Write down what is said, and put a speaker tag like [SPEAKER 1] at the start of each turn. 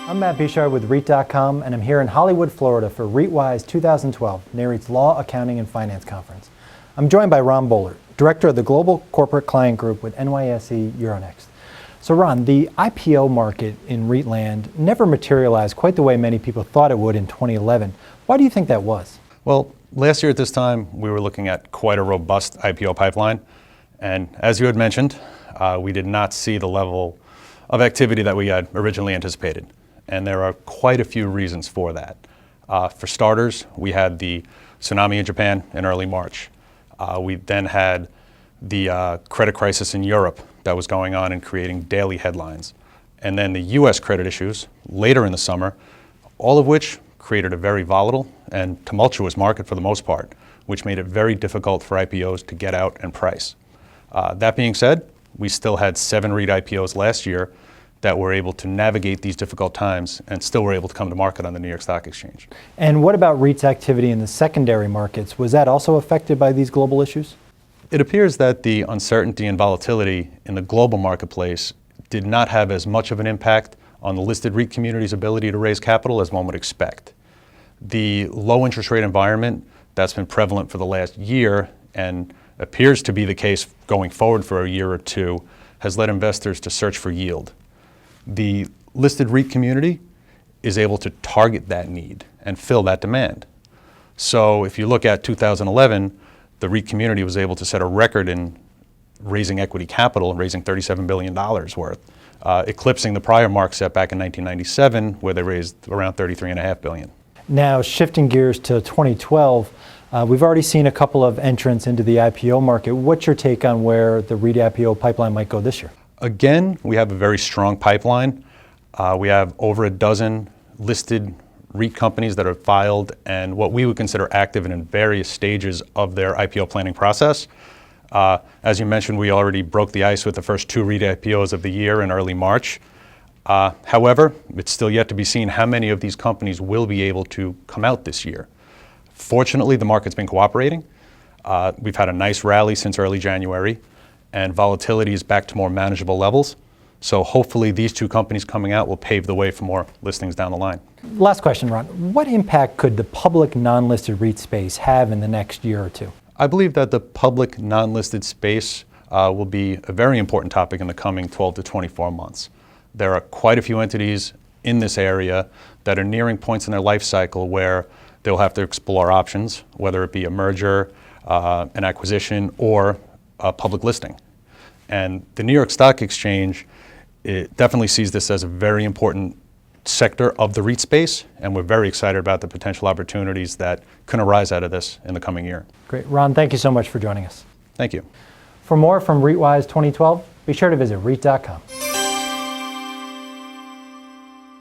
[SPEAKER 1] I'm Matt Bichard with REIT.com, and I'm here in Hollywood, Florida for REITWise 2012, NAREIT's Law, Accounting, and Finance Conference. I'm joined by Ron Bohlert, Director of the Global Corporate Client Group with NYSE Euronext. So Ron, the IPO market in REIT land never materialized quite the way many people thought it would in 2011. Why do you think that was?
[SPEAKER 2] Well, last year at this time, we were looking at quite a robust IPO pipeline. And as you had mentioned, we did not see the level of activity that we had originally anticipated. And there are quite a few reasons for that. For starters, we had the tsunami in Japan in early March. We then had the credit crisis in Europe that was going on and creating daily headlines. And then the US credit issues later in the summer, all of which created a very volatile and tumultuous market for the most part, which made it very difficult for IPOs to get out and price. That being said, we still had 7 REIT IPOs last year that were able to navigate these difficult times and still were able to come to market on the New York Stock Exchange.
[SPEAKER 1] And what about REITs activity in the secondary markets? Was that also affected by these global issues?
[SPEAKER 2] It appears that the uncertainty and volatility in the global marketplace did not have as much of an impact on the listed REIT community's ability to raise capital as one would expect. The low interest rate environment that's been prevalent for the last year and appears to be the case going forward for a year or two has led investors to search for yield. The listed REIT community is able to target that need and fill that demand. So if you look at 2011, the REIT community was able to set a record in raising equity capital and raising $37 billion worth, eclipsing the prior mark set back in 1997, where they raised around $33.5 billion.
[SPEAKER 1] Now, shifting gears to 2012, we've already seen a couple of entrants into the IPO market. What's your take on where the REIT IPO pipeline might go this year?
[SPEAKER 2] Again, we have a very strong pipeline. We have over a dozen listed REIT companies that are filed and what we would consider active and in various stages of their IPO planning process. As you mentioned, we already broke the ice with the first 2 REIT IPOs of the year in early March. However, it's still yet to be seen how many of these companies will be able to come out this year. Fortunately, the market's been cooperating. We've had a nice rally since early January, and volatility is back to more manageable levels. So hopefully these 2 companies coming out will pave the way for more listings down the line.
[SPEAKER 1] Last question, Ron. What impact could the public non-listed REIT space have in the next year or two?
[SPEAKER 2] I believe that the public non-listed space will be a very important topic in the coming 12 to 24 months. There are quite a few entities in this area that are nearing points in their life cycle where they'll have to explore options, whether it be a merger, an acquisition, or a public listing. And the New York Stock Exchange, it definitely sees this as a very important sector of the REIT space, and we're very excited about the potential opportunities that can arise out of this in the coming year.
[SPEAKER 1] Great. Ron, thank you so much for joining us.
[SPEAKER 2] Thank you.
[SPEAKER 1] For more from REITWise 2012, be sure to visit REIT.com.